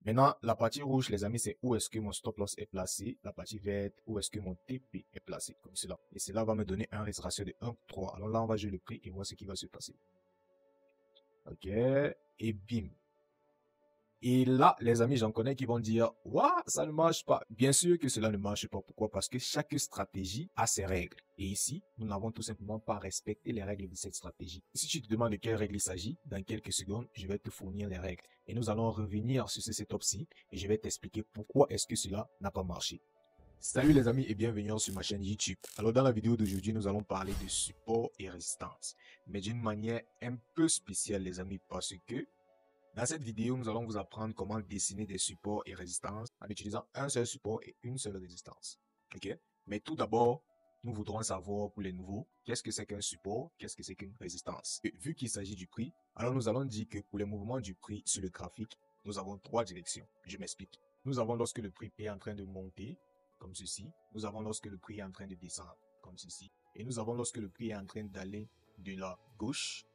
Maintenant, la partie rouge, les amis, c'est où est-ce que mon stop loss est placé. La partie verte, où est-ce que mon TP est placé, comme cela. Et cela va me donner un ratio de 1,3. Alors là, on va jouer le prix et voir ce qui va se passer. Ok, et bim. Et là, les amis, j'en connais qui vont dire, ouah, ça ne marche pas. Bien sûr que cela ne marche pas. Pourquoi? Parce que chaque stratégie a ses règles. Et ici, nous n'avons tout simplement pas respecté les règles de cette stratégie. Si tu te demandes de quelles règles il s'agit, dans quelques secondes, je vais te fournir les règles. Et nous allons revenir sur ce setup-ci et je vais t'expliquer pourquoi est-ce que cela n'a pas marché. Salut les amis et bienvenue sur ma chaîne YouTube. Alors dans la vidéo d'aujourd'hui, nous allons parler de support et résistance. Mais d'une manière un peu spéciale les amis parce que dans cette vidéo, nous allons vous apprendre comment dessiner des supports et résistances en utilisant un seul support et une seule résistance. Ok? Mais tout d'abord, nous voudrons savoir pour les nouveaux, qu'est-ce que c'est qu'un support, qu'est-ce que c'est qu'une résistance. Et vu qu'il s'agit du prix, alors nous allons dire que pour les mouvements du prix sur le graphique, nous avons trois directions. Je m'explique. Nous avons lorsque le prix est en train de monter, comme ceci. Nous avons lorsque le prix est en train de descendre, comme ceci. Et nous avons lorsque le prix est en train d'aller de la gauche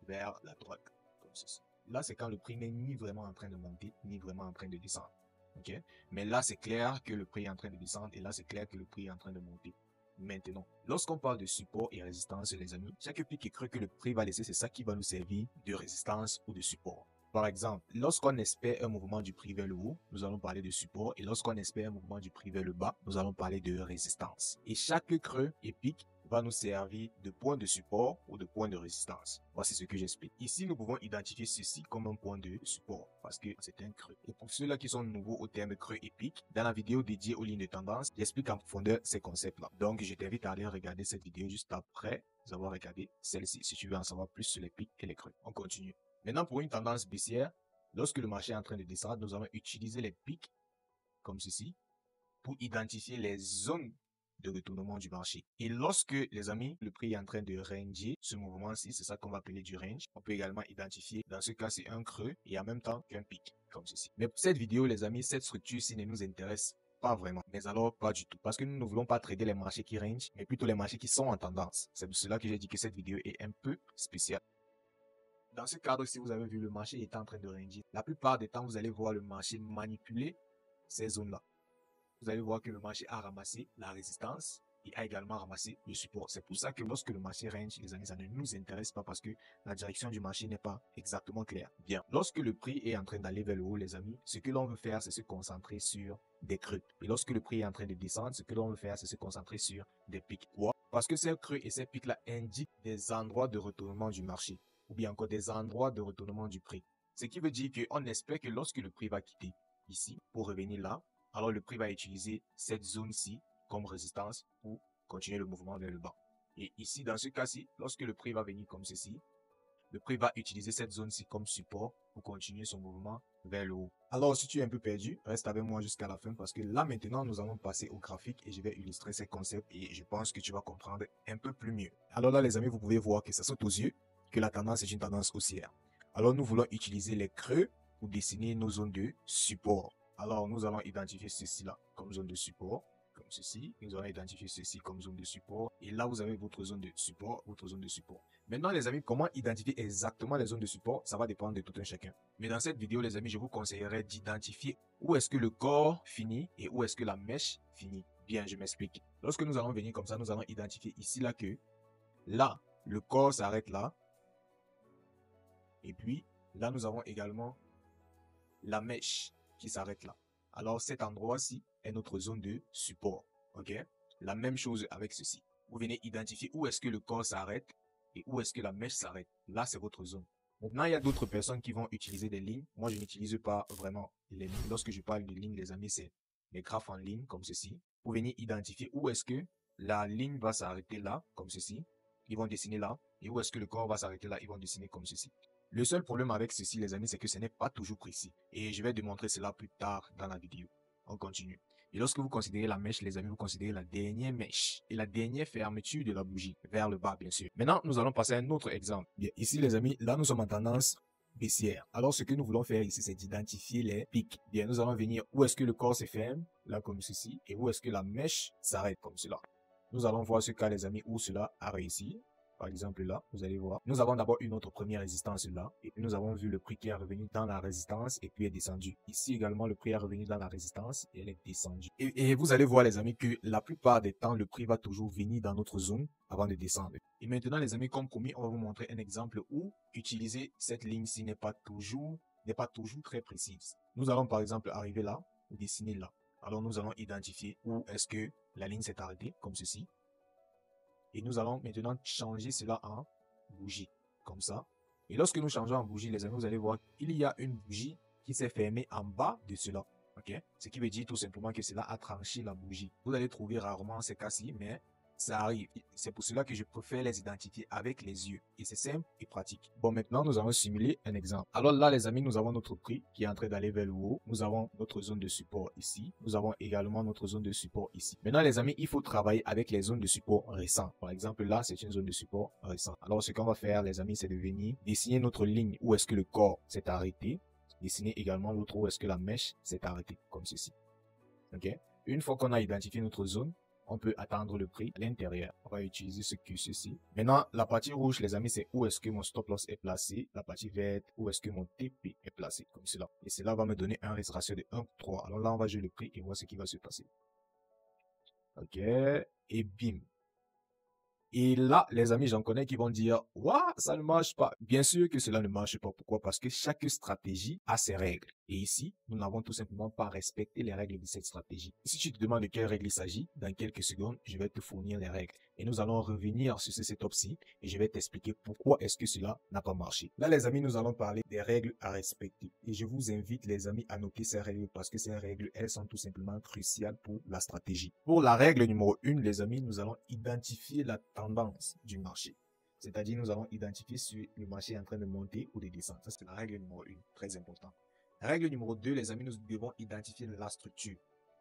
vers la droite, comme ceci. Là, c'est quand le prix n'est ni vraiment en train de monter, ni vraiment en train de descendre. Ok? Mais là, c'est clair que le prix est en train de descendre et là, c'est clair que le prix est en train de monter. Maintenant, lorsqu'on parle de support et résistance, les amis, chaque pic et creux que le prix va laisser, c'est ça qui va nous servir de résistance ou de support. Par exemple, lorsqu'on espère un mouvement du prix vers le haut, nous allons parler de support. Et lorsqu'on espère un mouvement du prix vers le bas, nous allons parler de résistance. Et chaque creux et pic va nous servir de point de support ou de point de résistance. Voici ce que j'explique. Ici, nous pouvons identifier ceci comme un point de support parce que c'est un creux. Et pour ceux-là qui sont nouveaux au terme creux et pic, dans la vidéo dédiée aux lignes de tendance, j'explique en profondeur ces concepts-là. Donc, je t'invite à aller regarder cette vidéo juste après avoir regardé celle-ci si tu veux en savoir plus sur les pics et les creux. On continue. Maintenant, pour une tendance baissière, lorsque le marché est en train de descendre, nous allons utiliser les pics comme ceci pour identifier les zones de retournement du marché. Et lorsque, les amis, le prix est en train de ranger, ce mouvement-ci, c'est ça qu'on va appeler du range. On peut également identifier, dans ce cas, c'est un creux et en même temps qu'un pic, comme ceci. Mais pour cette vidéo, les amis, cette structure-ci ne nous intéresse pas vraiment. Mais alors, pas du tout. Parce que nous ne voulons pas trader les marchés qui range, mais plutôt les marchés qui sont en tendance. C'est pour cela que j'ai dit que cette vidéo est un peu spéciale. Dans ce cadre, si vous avez vu le marché est en train de ranger, la plupart des temps, vous allez voir le marché manipuler ces zones-là. Vous allez voir que le marché a ramassé la résistance et a également ramassé le support. C'est pour ça que lorsque le marché range, les amis, ça ne nous intéresse pas parce que la direction du marché n'est pas exactement claire. Bien, lorsque le prix est en train d'aller vers le haut, les amis, ce que l'on veut faire, c'est se concentrer sur des creux. Et lorsque le prix est en train de descendre, ce que l'on veut faire, c'est se concentrer sur des pics. Pourquoi? Parce que ces creux et ces pics-là indiquent des endroits de retournement du marché ou bien encore des endroits de retournement du prix. Ce qui veut dire qu'on espère que lorsque le prix va quitter ici pour revenir là, alors le prix va utiliser cette zone-ci comme résistance pour continuer le mouvement vers le bas. Et ici, dans ce cas-ci, lorsque le prix va venir comme ceci, le prix va utiliser cette zone-ci comme support pour continuer son mouvement vers le haut. Alors, si tu es un peu perdu, reste avec moi jusqu'à la fin parce que là, maintenant, nous allons passer au graphique et je vais illustrer ces concepts et je pense que tu vas comprendre un peu plus mieux. Alors là, les amis, vous pouvez voir que ça saute aux yeux que la tendance est une tendance haussière. Alors, nous voulons utiliser les creux pour dessiner nos zones de support. Alors, nous allons identifier ceci-là comme zone de support, comme ceci. Nous allons identifier ceci comme zone de support. Et là, vous avez votre zone de support, votre zone de support. Maintenant, les amis, comment identifier exactement les zones de support? Ça va dépendre de tout un chacun. Mais dans cette vidéo, les amis, je vous conseillerais d'identifier où est-ce que le corps finit et où est-ce que la mèche finit. Bien, je m'explique. Lorsque nous allons venir comme ça, nous allons identifier ici, là, que là, le corps s'arrête là. Et puis, là, nous avons également la mèche qui s'arrête là. Alors, cet endroit-ci est notre zone de support. OK? La même chose avec ceci. Vous venez identifier où est-ce que le corps s'arrête et où est-ce que la mèche s'arrête. Là, c'est votre zone. Maintenant, il y a d'autres personnes qui vont utiliser des lignes. Moi, je n'utilise pas vraiment les lignes. Lorsque je parle de lignes, les amis, c'est les graphes en ligne, comme ceci. Vous venez identifier où est-ce que la ligne va s'arrêter là, comme ceci. Ils vont dessiner là. Et où est-ce que le corps va s'arrêter là, ils vont dessiner comme ceci. Le seul problème avec ceci, les amis, c'est que ce n'est pas toujours précis. Et je vais démontrer cela plus tard dans la vidéo. On continue. Et lorsque vous considérez la mèche, les amis, vous considérez la dernière mèche et la dernière fermeture de la bougie, vers le bas, bien sûr. Maintenant, nous allons passer à un autre exemple. Bien, ici, les amis, là, nous sommes en tendance baissière. Alors, ce que nous voulons faire ici, c'est d'identifier les pics. Bien, nous allons venir où est-ce que le corps se ferme, là, comme ceci, et où est-ce que la mèche s'arrête, comme cela. Nous allons voir ce cas, les amis, où cela a réussi. Par exemple là, vous allez voir, nous avons d'abord eu notre première résistance là, et puis nous avons vu le prix qui est revenu dans la résistance et puis est descendu. Ici également, le prix est revenu dans la résistance et elle est descendue. Et vous allez voir les amis que la plupart des temps, le prix va toujours venir dans notre zone avant de descendre. Et maintenant les amis, comme promis, on va vous montrer un exemple où utiliser cette ligne-ci n'est pas toujours très précise. Nous allons par exemple arriver là, dessiner là. Alors nous allons identifier où est-ce que la ligne s'est arrêtée, comme ceci. Et nous allons maintenant changer cela en bougie, comme ça. Et lorsque nous changeons en bougie, les amis, vous allez voir qu'il y a une bougie qui s'est fermée en bas de cela. Ok? Ce qui veut dire tout simplement que cela a tranché la bougie. Vous allez trouver rarement ces cas-ci, mais ça arrive. C'est pour cela que je préfère les identifier avec les yeux. Et c'est simple et pratique. Bon, maintenant, nous allons simuler un exemple. Alors là, les amis, nous avons notre prix qui est en train d'aller vers le haut. Nous avons notre zone de support ici. Nous avons également notre zone de support ici. Maintenant, les amis, il faut travailler avec les zones de support récentes. Par exemple, là, c'est une zone de support récente. Alors, ce qu'on va faire, les amis, c'est de venir dessiner notre ligne où est-ce que le corps s'est arrêté. Dessiner également l'autre où est-ce que la mèche s'est arrêtée, comme ceci. Ok? Une fois qu'on a identifié notre zone, on peut attendre le prix à l'intérieur. On va utiliser ce Q-ci. Maintenant, la partie rouge, les amis, c'est où est-ce que mon stop loss est placé. La partie verte, où est-ce que mon TP est placé, comme cela. Et cela va me donner un risque ratio de 1,3. Alors là, on va jouer le prix et voir ce qui va se passer. Ok, et bim. Et là, les amis, j'en connais qui vont dire, ouah, ça ne marche pas. Bien sûr que cela ne marche pas. Pourquoi? Parce que chaque stratégie a ses règles. Et ici, nous n'avons tout simplement pas respecté les règles de cette stratégie. Si tu te demandes de quelle règle il s'agit, dans quelques secondes, je vais te fournir les règles. Et nous allons revenir sur ce setup-ci et je vais t'expliquer pourquoi est-ce que cela n'a pas marché. Là, les amis, nous allons parler des règles à respecter. Et je vous invite, les amis, à noter ces règles parce que ces règles, elles sont tout simplement cruciales pour la stratégie. Pour la règle numéro 1, les amis, nous allons identifier la tendance du marché. C'est-à-dire, nous allons identifier si le marché est en train de monter ou de descendre. Ça, c'est la règle numéro 1, très important. Règle numéro 2, les amis, nous devons identifier la structure.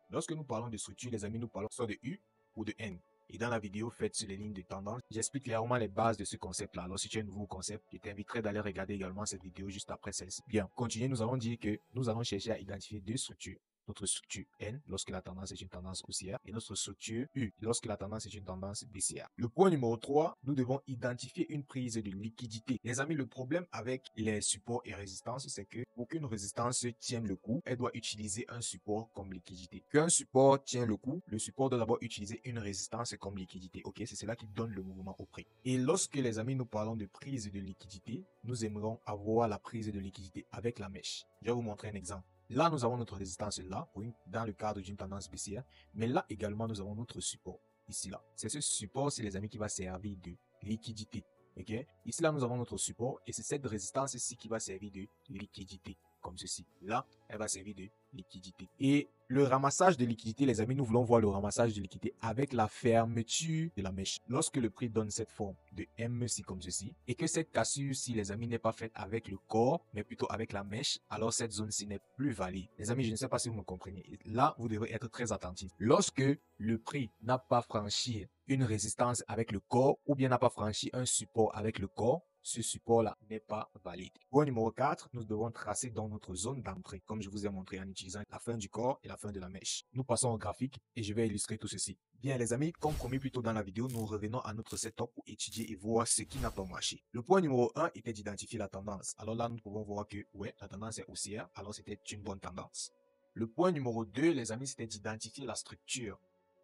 Lorsque nous parlons de structure, les amis, nous parlons soit de U ou de N. Et dans la vidéo faite sur les lignes de tendance, j'explique clairement les bases de ce concept-là. Alors, si tu as un nouveau concept, je t'inviterai d'aller regarder également cette vidéo juste après celle-ci. Bien, continuez, nous allons dire que nous allons chercher à identifier deux structures. Notre structure N, lorsque la tendance est une tendance haussière, et notre structure U, lorsque la tendance est une tendance baissière. Le point numéro 3, nous devons identifier une prise de liquidité. Les amis, le problème avec les supports et résistances, c'est que pour qu'une résistance tienne le coup, elle doit utiliser un support comme liquidité. Qu'un support tient le coup, le support doit d'abord utiliser une résistance comme liquidité. Ok, c'est cela qui donne le mouvement au prix. Et lorsque les amis, nous parlons de prise de liquidité, nous aimerons avoir la prise de liquidité avec la mèche. Je vais vous montrer un exemple. Là, nous avons notre résistance là, dans le cadre d'une tendance baissière. Mais là également, nous avons notre support. Ici, là. C'est ce support, c'est les amis, qui va servir de liquidité. Ok? Ici, là, nous avons notre support. Et c'est cette résistance ici qui va servir de liquidité. Comme ceci. Là, elle va servir de liquidité. Et le ramassage de liquidité, les amis, nous voulons voir le ramassage de liquidité avec la fermeture de la mèche. Lorsque le prix donne cette forme de M-ci comme ceci, et que cette cassure-ci, les amis, n'est pas faite avec le corps, mais plutôt avec la mèche, alors cette zone-ci n'est plus valide. Les amis, je ne sais pas si vous me comprenez. Là, vous devrez être très attentifs. Lorsque le prix n'a pas franchi une résistance avec le corps, ou bien n'a pas franchi un support avec le corps, ce support-là n'est pas valide. Point numéro 4, nous devons tracer dans notre zone d'entrée, comme je vous ai montré en utilisant la fin du corps et la fin de la mèche. Nous passons au graphique et je vais illustrer tout ceci. Bien les amis, comme promis plus tôt dans la vidéo, nous revenons à notre setup pour étudier et voir ce qui n'a pas marché. Le point numéro 1 était d'identifier la tendance. Alors là, nous pouvons voir que ouais, la tendance est haussière, alors c'était une bonne tendance. Le point numéro 2, les amis, c'était d'identifier la structure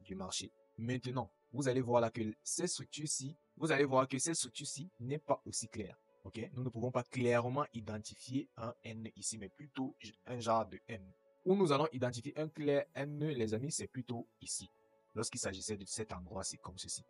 du marché. Maintenant, vous allez voir là que ces structures-ci, n'est pas aussi claire. Ok, nous ne pouvons pas clairement identifier un N ici, mais plutôt un genre de M. Où nous allons identifier un clair N, les amis, c'est plutôt ici. Lorsqu'il s'agissait de cet endroit-ci, comme ceci.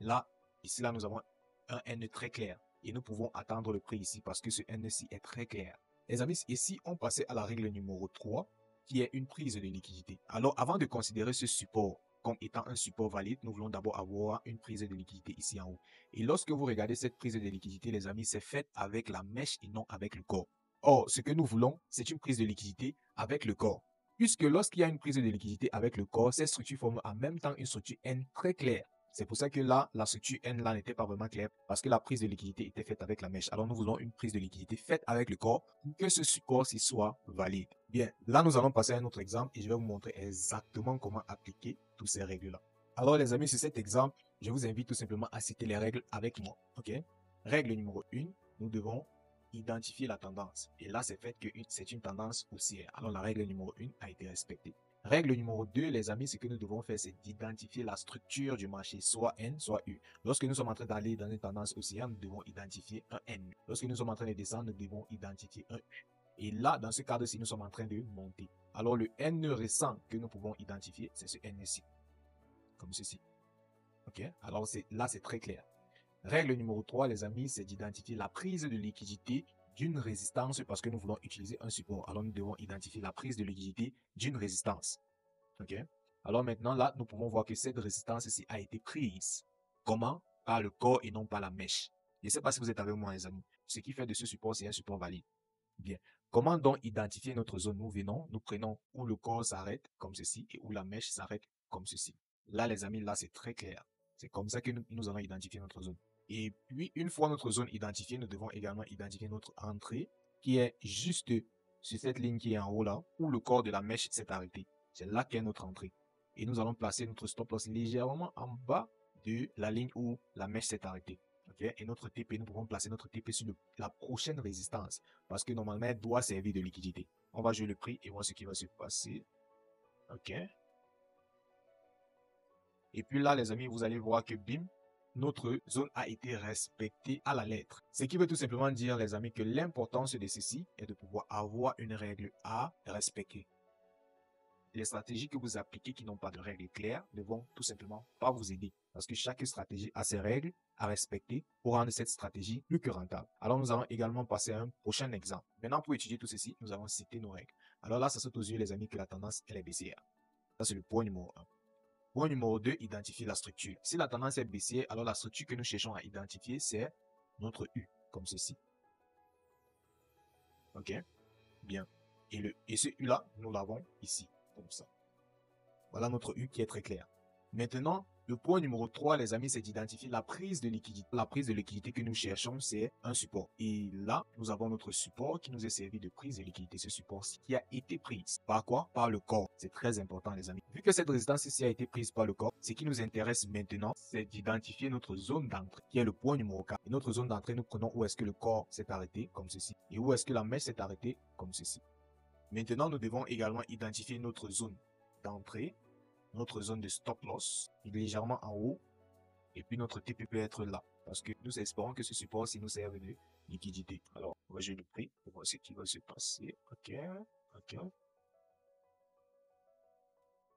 Là, ici, là, nous avons un N très clair. Et nous pouvons attendre le prix ici parce que ce N-ci est très clair. Les amis, ici, on passait à la règle numéro 3, qui est une prise de liquidité. Alors, avant de considérer ce support comme étant un support valide, nous voulons d'abord avoir une prise de liquidité ici en haut. Et lorsque vous regardez cette prise de liquidité, les amis, c'est fait avec la mèche et non avec le corps. Or, ce que nous voulons, c'est une prise de liquidité avec le corps. Puisque lorsqu'il y a une prise de liquidité avec le corps, cette structure forme en même temps une structure N très claire. C'est pour ça que là, la structure N là n'était pas vraiment claire parce que la prise de liquidité était faite avec la mèche. Alors nous voulons une prise de liquidité faite avec le corps pour que ce support-ci soit valide. Bien, là nous allons passer à un autre exemple et je vais vous montrer exactement comment appliquer toutes ces règles-là. Alors les amis, sur cet exemple, je vous invite tout simplement à citer les règles avec moi. Ok? Règle numéro 1, nous devons identifier la tendance. Et là, c'est fait que c'est une tendance haussière. Alors la règle numéro 1 a été respectée. Règle numéro 2, les amis, ce que nous devons faire, c'est d'identifier la structure du marché, soit N, soit U. Lorsque nous sommes en train d'aller dans une tendance haussière, nous devons identifier un N. Lorsque nous sommes en train de descendre, nous devons identifier un U. Et là, dans ce cadre-ci, nous sommes en train de monter. Alors le N récent que nous pouvons identifier, c'est ce N-ci. Comme ceci. Ok? Alors là, c'est très clair. Règle numéro 3, les amis, c'est d'identifier la prise de liquidité d'une résistance parce que nous voulons utiliser un support. Alors, nous devons identifier la prise de liquidité d'une résistance. OK? Alors maintenant, là, nous pouvons voir que cette résistance-ci a été prise. Comment? Par le corps et non par la mèche. Je ne sais pas si vous êtes avec moi, les amis. Ce qui fait de ce support, c'est un support valide. Bien. Comment donc identifier notre zone? Nous prenons où le corps s'arrête, comme ceci, et où la mèche s'arrête, comme ceci. Là, les amis, là, c'est très clair. C'est comme ça que nous allons identifier notre zone. Et puis, une fois notre zone identifiée, nous devons également identifier notre entrée qui est juste sur cette ligne qui est en haut là, où le corps de la mèche s'est arrêté. C'est là qu'est notre entrée. Et nous allons placer notre stop loss légèrement en bas de la ligne où la mèche s'est arrêtée. Okay? Et notre TP, nous pouvons placer notre TP sur la prochaine résistance parce que normalement, elle doit servir de liquidité. On va jouer le prix et voir ce qui va se passer. OK. Et puis là, les amis, vous allez voir que bim, notre zone a été respectée à la lettre. Ce qui veut tout simplement dire, les amis, que l'importance de ceci est de pouvoir avoir une règle à respecter. Les stratégies que vous appliquez qui n'ont pas de règles claires ne vont tout simplement pas vous aider. Parce que chaque stratégie a ses règles à respecter pour rendre cette stratégie plus que rentable. Alors nous allons également passer à un prochain exemple. Maintenant, pour étudier tout ceci, nous allons citer nos règles. Alors là, ça saute aux yeux, les amis, que la tendance, elle est baissière. Ça, c'est le point numéro 1. Point numéro 2, identifier la structure. Si la tendance est baissière, alors la structure que nous cherchons à identifier, c'est notre U, comme ceci. OK? Bien. Et ce U-là, nous l'avons ici, comme ça. Voilà notre U qui est très clair. Maintenant, le point numéro 3, les amis, c'est d'identifier la prise de liquidité. La prise de liquidité que nous cherchons, c'est un support. Et là, nous avons notre support qui nous est servi de prise de liquidité. Ce support qui a été prise. Par quoi? Par le corps. C'est très important, les amis. Vu que cette résistance ici a été prise par le corps, ce qui nous intéresse maintenant, c'est d'identifier notre zone d'entrée, qui est le point numéro 4. Et notre zone d'entrée, nous prenons où est-ce que le corps s'est arrêté, comme ceci. Et où est-ce que la mèche s'est arrêtée, comme ceci. Maintenant, nous devons également identifier notre zone d'entrée, notre zone de stop loss légèrement en haut et puis notre TP peut être là parce que nous espérons que ce support si nous serve de liquidité. Alors, on va jouer le prix pour voir ce qui va se passer. OK, OK.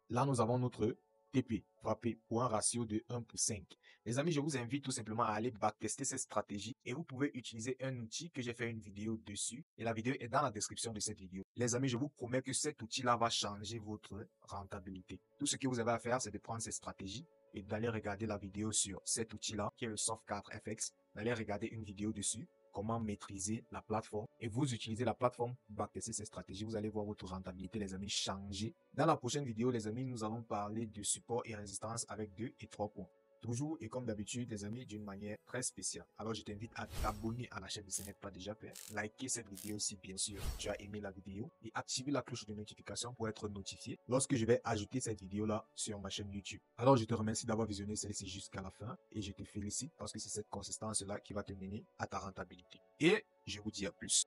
Là, nous avons notre TP frappé pour un ratio de 1 pour 5. Les amis, je vous invite tout simplement à aller backtester cette stratégie et vous pouvez utiliser un outil que j'ai fait une vidéo dessus et la vidéo est dans la description de cette vidéo. Les amis, je vous promets que cet outil-là va changer votre rentabilité. Tout ce que vous avez à faire, c'est de prendre cette stratégie et d'aller regarder la vidéo sur cet outil-là qui est le Soft 4 FX, d'aller regarder une vidéo dessus, comment maîtriser la plateforme et vous utilisez la plateforme pour backtester ces stratégies. Vous allez voir votre rentabilité, les amis, changer. Dans la prochaine vidéo, les amis, nous allons parler de support et résistance avec 2 et 3 points. Toujours et comme d'habitude, les amis, d'une manière très spéciale. Alors, je t'invite à t'abonner à la chaîne si ce n'est pas déjà fait. Likez cette vidéo si bien sûr tu as aimé la vidéo et activer la cloche de notification pour être notifié lorsque je vais ajouter cette vidéo-là sur ma chaîne YouTube. Alors, je te remercie d'avoir visionné celle-ci jusqu'à la fin et je te félicite parce que c'est cette consistance-là qui va te mener à ta rentabilité. Et je vous dis à plus.